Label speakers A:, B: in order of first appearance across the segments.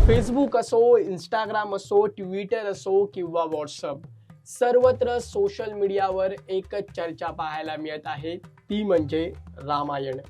A: Facebook असो, Instagram असो, Twitter असो किंवा व्हॉट्सअप, सर्वत्र सोशल मीडियावर एकच चर्चा पाहायला मिळत आहे, ती म्हणजे रामायण.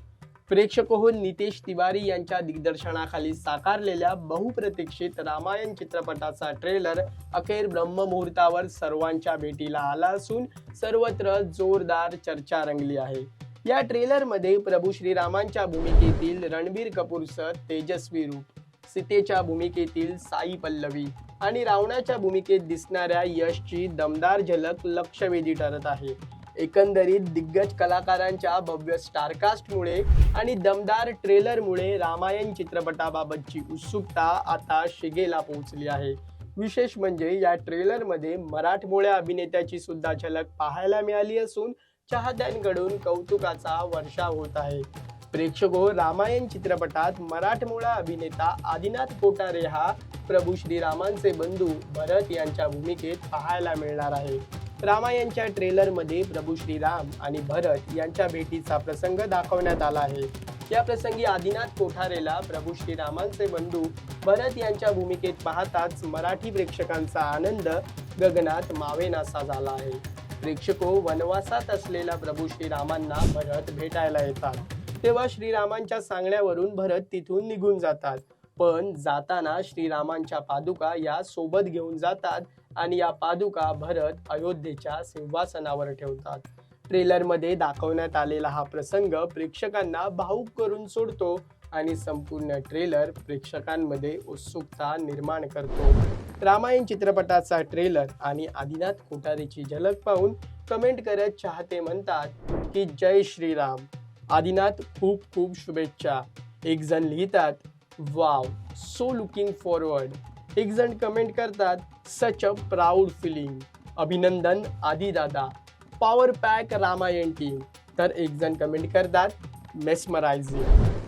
A: प्रेक्षक हो, नितेश तिवारी यांच्या दिग्दर्शनाखाली साकारलेल्या बहुप्रतीक्षित रामायण चित्रपटाचा ट्रेलर अखेर ब्रह्ममुहूर्तावर सर्वांच्या भेटीला आला असून सर्वत्र जोरदार चर्चा रंगली आहे. या ट्रेलरमध्ये प्रभू श्रीरामांच्या भूमिकेतील रणबीर कपूरचं तेजस्वी रूप, सीतेच्या भूमिकेतील साई पल्लवी आणि रावणाच्या भूमिकेत दिसणाऱ्या यशची दमदार झलक लक्षवेधी ठरत आहे. एकंदरीत दिग्गज कलाकारांच्या भव्य स्टारकास्टमुळे आणि दमदार ट्रेलरमुळे रामायण चित्रपटाबाबतची उत्सुकता आता शिगेला पोहोचली आहे. विशेष म्हणजे या ट्रेलरमध्ये मराठमोळ्या अभिनेत्याची सुद्धा झलक पाहायला मिळाली असून चाहत्यांकडून कौतुकाचा वर्षाव होत आहे. प्रेक्षक हो, रामायण चित्रपटात मराठमोळा अभिनेता आदिनाथ कोठारे हा प्रभू श्रीरामांचे बंधू भरत यांच्या भूमिकेत पाहायला मिळणार आहे. रामायणच्या ट्रेलरमध्ये प्रभू श्रीराम आणि भरत यांच्या भेटीचा प्रसंग दाखवण्यात आला आहे. या प्रसंगी आदिनाथ कोठारेला प्रभू श्रीरामांचे बंधू भरत यांच्या भूमिकेत पाहताच मराठी प्रेक्षकांचा आनंद गगनात मावेनासा झाला आहे. प्रेक्षक हो, वनवासात असलेल्या प्रभू श्रीरामांना भरत भेटायला येतात, तेव्हा श्रीरामांच्या सांगण्यावरून भरत तिथून निघून जातात. पण जाताना श्रीरामांच्या पादुका या सोबत घेऊन जातात आणि या पादुका भरत अयोध्येच्या सिंहासनावर ठेवतात. ट्रेलरमध्ये दाखवण्यात आलेला हा प्रसंग प्रेक्षकांना भावुक करून सोडतो आणि संपूर्ण ट्रेलर प्रेक्षकांमध्ये उत्सुकता निर्माण करतो. रामायण चित्रपटाचा ट्रेलर आणि आदिनाथ कोठारेची झलक पाहून कमेंट करत चाहते म्हणतात की जय श्रीराम. आदिनाथ खूप खूप शुभेच्छा. एक जण लिहितात वाव, सो लुकिंग फॉरवर्ड. एक जण कमेंट करतात सच अ प्राऊड फिलिंग. अभिनंदन आदी दादा, पॉवर पॅक रामायण टीम. तर एक जण कमेंट करतात मेस्मरायझिंग.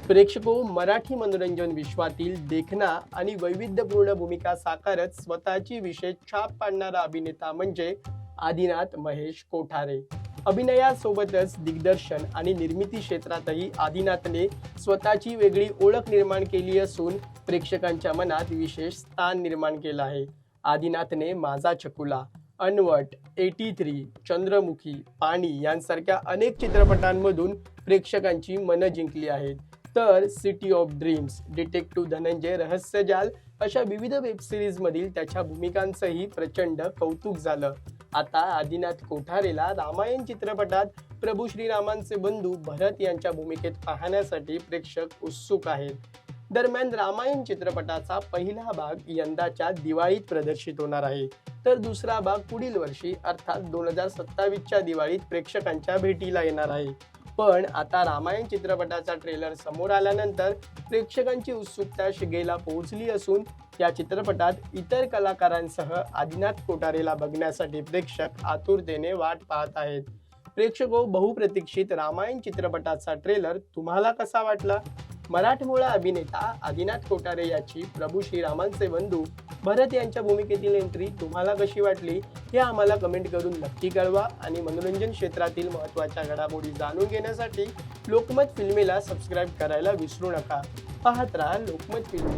A: प्रेक्षको, मराठी मनोरंजन विश्वातील देखणा आणि वैविध्यपूर्ण भूमिका साकारत स्वतःची विशेष छाप पाडणारा अभिनेता म्हणजे आदिनाथ महेश कोठारे. अभिनयासोबतच दिग्दर्शन आणि निर्मिती क्षेत्रातही आदिनाथने स्वतःची वेगळी ओळख निर्माण केली असून प्रेक्षकांच्या मनात विशेष स्थान निर्माण केलं आहे. आदिनाथने माझा चकुला, अनवट, 83, चंद्रमुखी, पाणी यांसारख्या अनेक चित्रपटांमधून प्रेक्षकांची मनं जिंकली आहेत. तर city of dreams, detective Dhananjay, Rahasyajaal अशा विविध वेबसिरीजमधील त्याच्या भूमिकांचंही प्रचंड कौतुक झालं. आता आदिनाथ कोठारेला रामायण चित्रपटात प्रभू श्रीरामांचे बंधू भरत यांच्या भूमिकेत पाहण्यासाठी प्रेक्षक उत्सुक आहेत. दरम्यान रामायण चित्रपटाचा पहिला भाग यंदाच्या दिवाळीत प्रदर्शित होणार आहे, तर दुसरा भाग पुढील वर्षी अर्थात 2027च्या दिवाळीत प्रेक्षकांच्या भेटीला येणार आहे. पण आता रामायण चित्रपटाचा ट्रेलर समोर आल्यानंतर प्रेक्षकांची उत्सुकता शिगेला पोहोचली असून या चित्रपटात इतर कलाकारांसह आदिनाथ कोठारेला बघण्यासाठी प्रेक्षक आतुरतेने वाट पाहत आहेत. प्रेक्षको, बहुप्रतीक्षित रामायण चित्रपटाचा ट्रेलर तुम्हाला कसा वाटला? मराठमोळा अभिनेता आदिनाथ कोठारे याची प्रभू श्रीरामांचे बंधू भरत यांच्या भूमिकेतील एंट्री तुम्हाला कशी वाटली हे आम्हाला कमेंट करून नक्की कळवा. आणि मनोरंजन क्षेत्रातील महत्त्वाच्या घडामोडी जाणून घेण्यासाठी लोकमत फिल्मीला सबस्क्राईब करायला विसरू नका. पाहत राहा लोकमत फिल्मी.